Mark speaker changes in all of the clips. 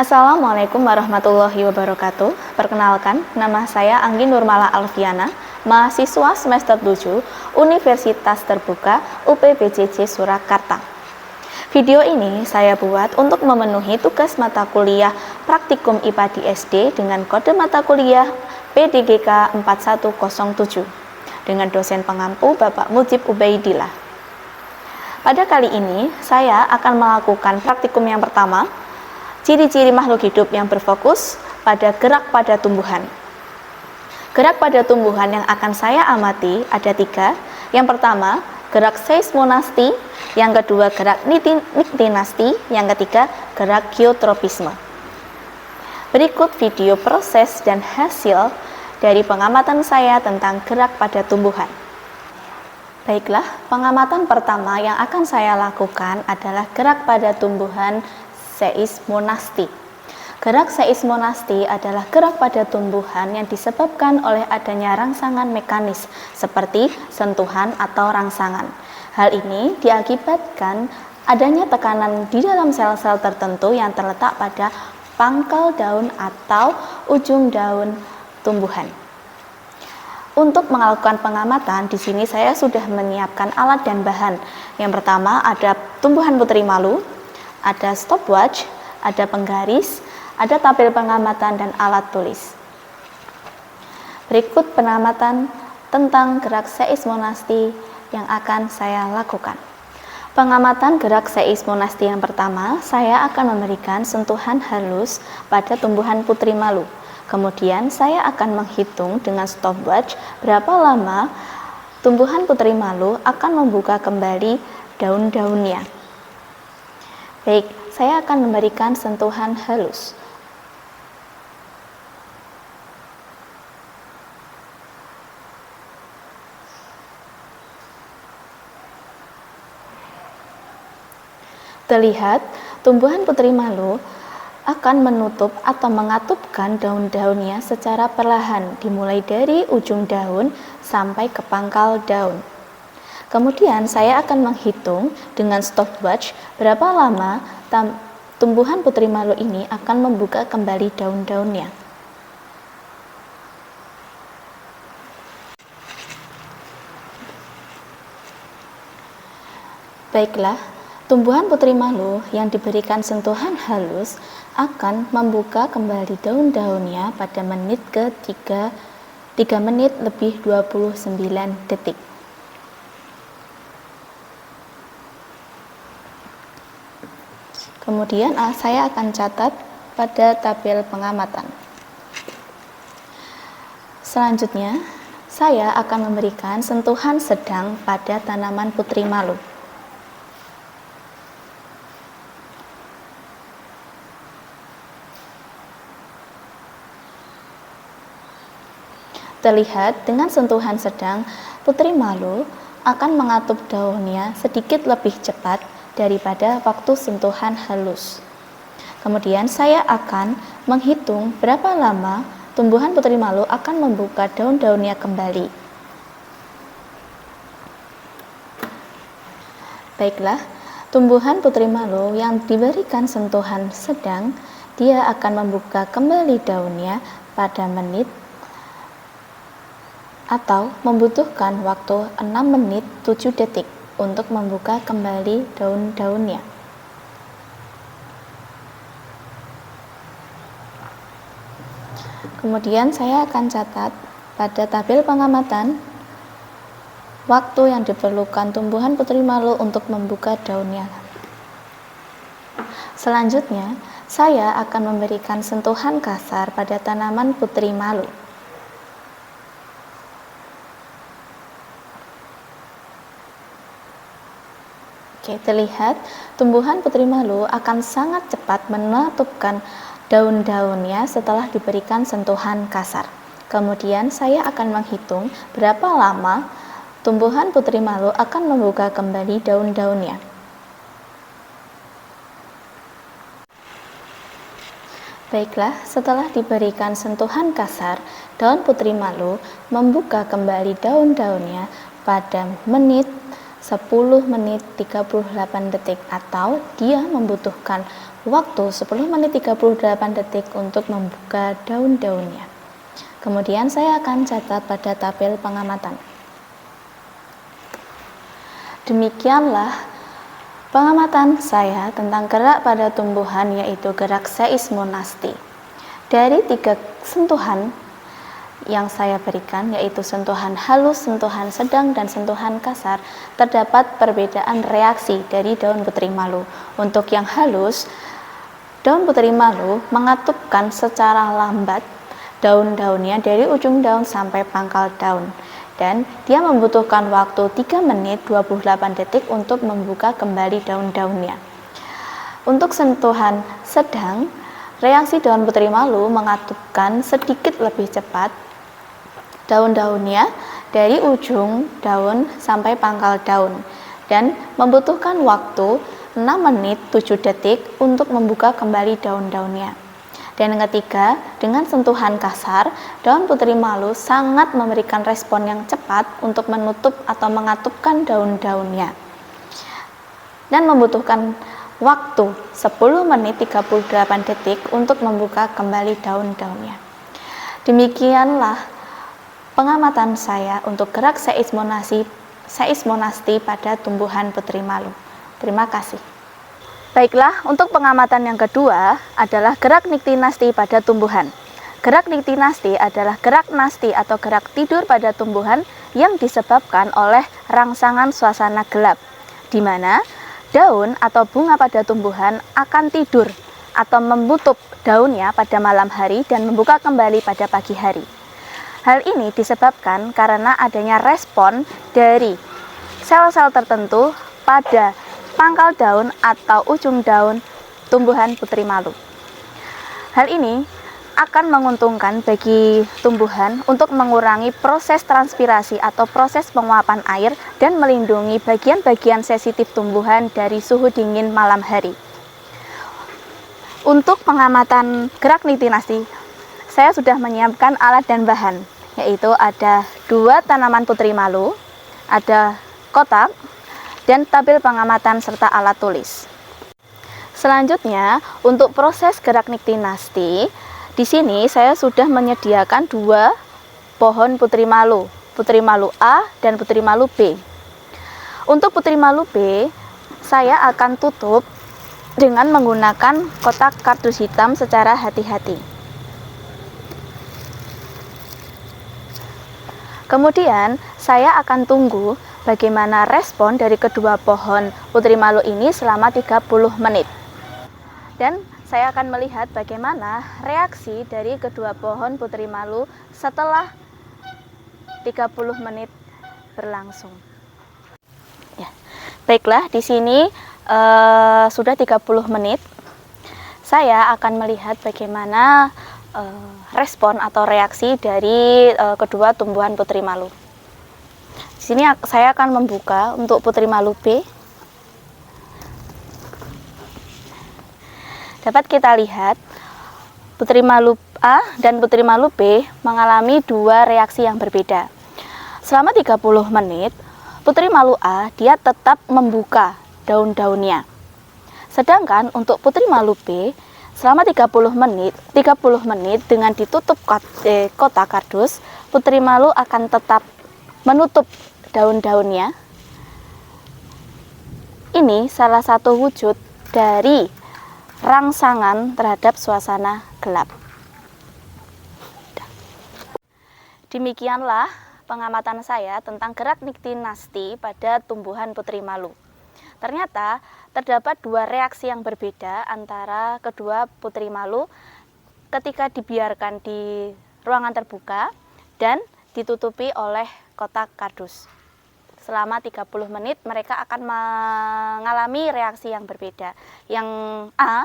Speaker 1: Assalamualaikum warahmatullahi wabarakatuh. Perkenalkan, nama saya Anggi Nurmala Alfiana, mahasiswa semester 7 Universitas Terbuka UPBJJ Surakarta. Video ini saya buat untuk memenuhi tugas mata kuliah Praktikum IPA di SD dengan kode mata kuliah PDGK 4107 dengan dosen pengampu Bapak Mujib Ubaidillah. Pada kali ini, saya akan melakukan praktikum yang pertama, ciri-ciri makhluk hidup yang berfokus pada gerak pada tumbuhan. Gerak pada tumbuhan yang akan saya amati ada 3. Yang pertama, gerak seismonasti. Yang kedua, gerak niktinasti. Yang ketiga, gerak geotropisme. Berikut video proses dan hasil dari pengamatan saya tentang gerak pada tumbuhan. Baiklah, pengamatan pertama yang akan saya lakukan adalah gerak pada tumbuhan seismonasti. Gerak seismonasti adalah gerak pada tumbuhan yang disebabkan oleh adanya rangsangan mekanis seperti sentuhan atau rangsangan. Hal ini diakibatkan adanya tekanan di dalam sel-sel tertentu yang terletak pada pangkal daun atau ujung daun tumbuhan. Untuk melakukan pengamatan, di sini saya sudah menyiapkan alat dan bahan. Yang pertama ada tumbuhan putri malu, ada stopwatch, ada penggaris, ada tabel pengamatan dan alat tulis. Berikut pengamatan tentang gerak seismonasti yang akan saya lakukan. Pengamatan gerak seismonasti yang pertama, saya akan memberikan sentuhan halus pada tumbuhan putri malu. Kemudian saya akan menghitung dengan stopwatch berapa lama tumbuhan putri malu akan membuka kembali daun-daunnya. Baik, saya akan memberikan sentuhan halus. Terlihat, tumbuhan putri malu akan menutup atau mengatupkan daun-daunnya secara perlahan, dimulai dari ujung daun sampai ke pangkal daun. Kemudian saya akan menghitung dengan stopwatch berapa lama tumbuhan putri malu ini akan membuka kembali daun-daunnya. Baiklah, tumbuhan putri malu yang diberikan sentuhan halus akan membuka kembali daun-daunnya pada menit ke-3, 3 menit lebih 29 detik. Kemudian saya akan catat pada tabel pengamatan. Selanjutnya, saya akan memberikan sentuhan sedang pada tanaman putri malu. Terlihat dengan sentuhan sedang, putri malu akan mengatup daunnya sedikit lebih cepat daripada waktu sentuhan halus. Kemudian saya akan menghitung berapa lama tumbuhan putri malu akan membuka daun-daunnya kembali. Baiklah, tumbuhan putri malu yang diberikan sentuhan sedang, dia akan membuka kembali daunnya pada menit atau membutuhkan waktu 6 menit 7 detik untuk membuka kembali daun-daunnya. Kemudian saya akan catat pada tabel pengamatan waktu yang diperlukan tumbuhan putri malu untuk membuka daunnya. Selanjutnya, saya akan memberikan sentuhan kasar pada tanaman putri malu. Oke, terlihat tumbuhan putri malu akan sangat cepat menutupkan daun-daunnya setelah diberikan sentuhan kasar. Kemudian saya akan menghitung berapa lama tumbuhan putri malu akan membuka kembali daun-daunnya. Baiklah, setelah diberikan sentuhan kasar, daun putri malu membuka kembali daun-daunnya pada menit 10 menit 38 detik atau dia membutuhkan waktu 10 menit 38 detik untuk membuka daun-daunnya. Kemudian saya akan catat pada tabel pengamatan. Demikianlah pengamatan saya tentang gerak pada tumbuhan, yaitu gerak seismonasti. Dari 3 sentuhan yang saya berikan, yaitu sentuhan halus, sentuhan sedang, dan sentuhan kasar, terdapat perbedaan reaksi dari daun putri malu. Untuk yang halus, daun putri malu mengatupkan secara lambat daun-daunnya dari ujung daun sampai pangkal daun, dan dia membutuhkan waktu 3 menit 28 detik untuk membuka kembali daun-daunnya. Untuk sentuhan sedang, reaksi daun putri malu mengatupkan sedikit lebih cepat daun-daunnya dari ujung daun sampai pangkal daun, dan membutuhkan waktu 6 menit 7 detik untuk membuka kembali daun-daunnya. Dan yang ketiga, dengan sentuhan kasar, daun putri malu sangat memberikan respon yang cepat untuk menutup atau mengatupkan daun-daunnya, dan membutuhkan waktu 10 menit 38 detik untuk membuka kembali daun-daunnya. Demikianlah pengamatan saya untuk gerak seismonasti pada tumbuhan putri malu. Terima kasih. Baiklah, untuk pengamatan yang kedua adalah gerak niktinasti pada tumbuhan. Gerak niktinasti adalah gerak nasti atau gerak tidur pada tumbuhan yang disebabkan oleh rangsangan suasana gelap, di mana daun atau bunga pada tumbuhan akan tidur atau menutup daunnya pada malam hari dan membuka kembali pada pagi hari. Hal ini disebabkan karena adanya respon dari sel-sel tertentu pada pangkal daun atau ujung daun tumbuhan putri malu. Hal ini akan menguntungkan bagi tumbuhan untuk mengurangi proses transpirasi atau proses penguapan air dan melindungi bagian-bagian sensitif tumbuhan dari suhu dingin malam hari. Untuk pengamatan gerak niktinasti, saya sudah menyiapkan alat dan bahan, yaitu ada 2 tanaman putri malu, ada kotak, dan tabel pengamatan serta alat tulis. Selanjutnya, untuk proses gerak niktinasti, di sini saya sudah menyediakan 2 pohon putri malu A dan putri malu B. Untuk putri malu B, saya akan tutup dengan menggunakan kotak kardus hitam secara hati-hati. Kemudian saya akan tunggu bagaimana respon dari kedua pohon putri malu ini selama 30 menit. Dan saya akan melihat bagaimana reaksi dari kedua pohon putri malu setelah 30 menit berlangsung. Ya. Baiklah, di sini sudah 30 menit. Saya akan melihat bagaimana respon atau reaksi dari kedua tumbuhan putri malu. Di sini saya akan membuka untuk putri malu B. Dapat kita lihat putri malu A dan putri malu B mengalami 2 reaksi yang berbeda. Selama 30 menit, putri malu A dia tetap membuka daun-daunnya. Sedangkan untuk putri malu B, selama 30 menit dengan ditutup kotak kardus, putri malu akan tetap menutup daun-daunnya. Ini salah satu wujud dari rangsangan terhadap suasana gelap. Demikianlah pengamatan saya tentang gerak niktinasti pada tumbuhan putri malu. Ternyata terdapat 2 reaksi yang berbeda antara kedua putri malu ketika dibiarkan di ruangan terbuka dan ditutupi oleh kotak kardus. Selama 30 menit mereka akan mengalami reaksi yang berbeda. Yang A,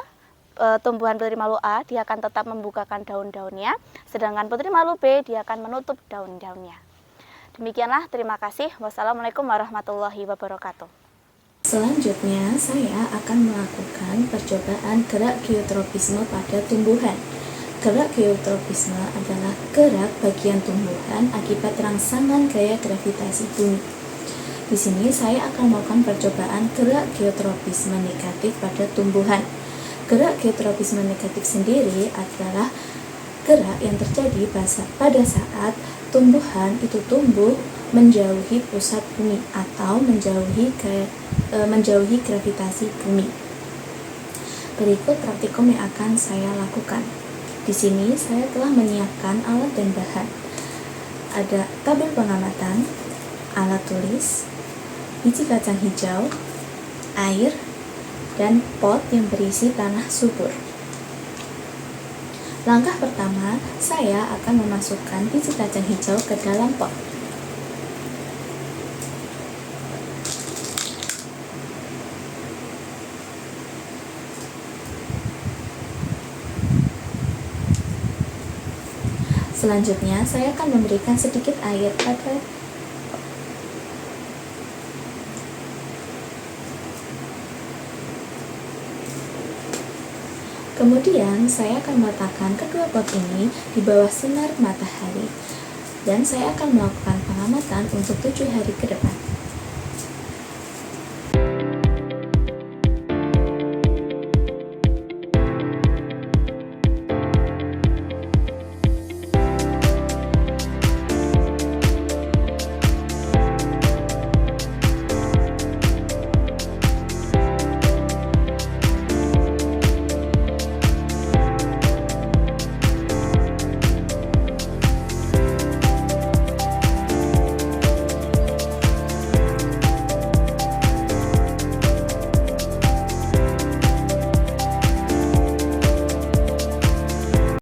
Speaker 1: tumbuhan putri malu A, dia akan tetap membukakan daun-daunnya, sedangkan putri malu B dia akan menutup daun-daunnya. Demikianlah, terima kasih. Wassalamualaikum warahmatullahi wabarakatuh.
Speaker 2: Selanjutnya, saya akan melakukan percobaan gerak geotropisme pada tumbuhan. Gerak geotropisme adalah gerak bagian tumbuhan akibat rangsangan gaya gravitasi bumi. Di sini saya akan melakukan percobaan gerak geotropisme negatif pada tumbuhan. Gerak geotropisme negatif sendiri adalah gerak yang terjadi pada saat tumbuhan itu tumbuh menjauhi pusat bumi atau menjauhi gravitasi bumi. Berikut praktikum yang akan saya lakukan. Di sini saya telah menyiapkan alat dan bahan. Ada tabel pengamatan, alat tulis, biji kacang hijau, air, dan pot yang berisi tanah subur. Langkah pertama, saya akan memasukkan biji kacang hijau ke dalam pot. Selanjutnya, saya akan memberikan sedikit air pada Kemudian, saya akan meletakkan kedua pot ini di bawah sinar matahari dan saya akan melakukan pengamatan untuk 7 hari ke depan.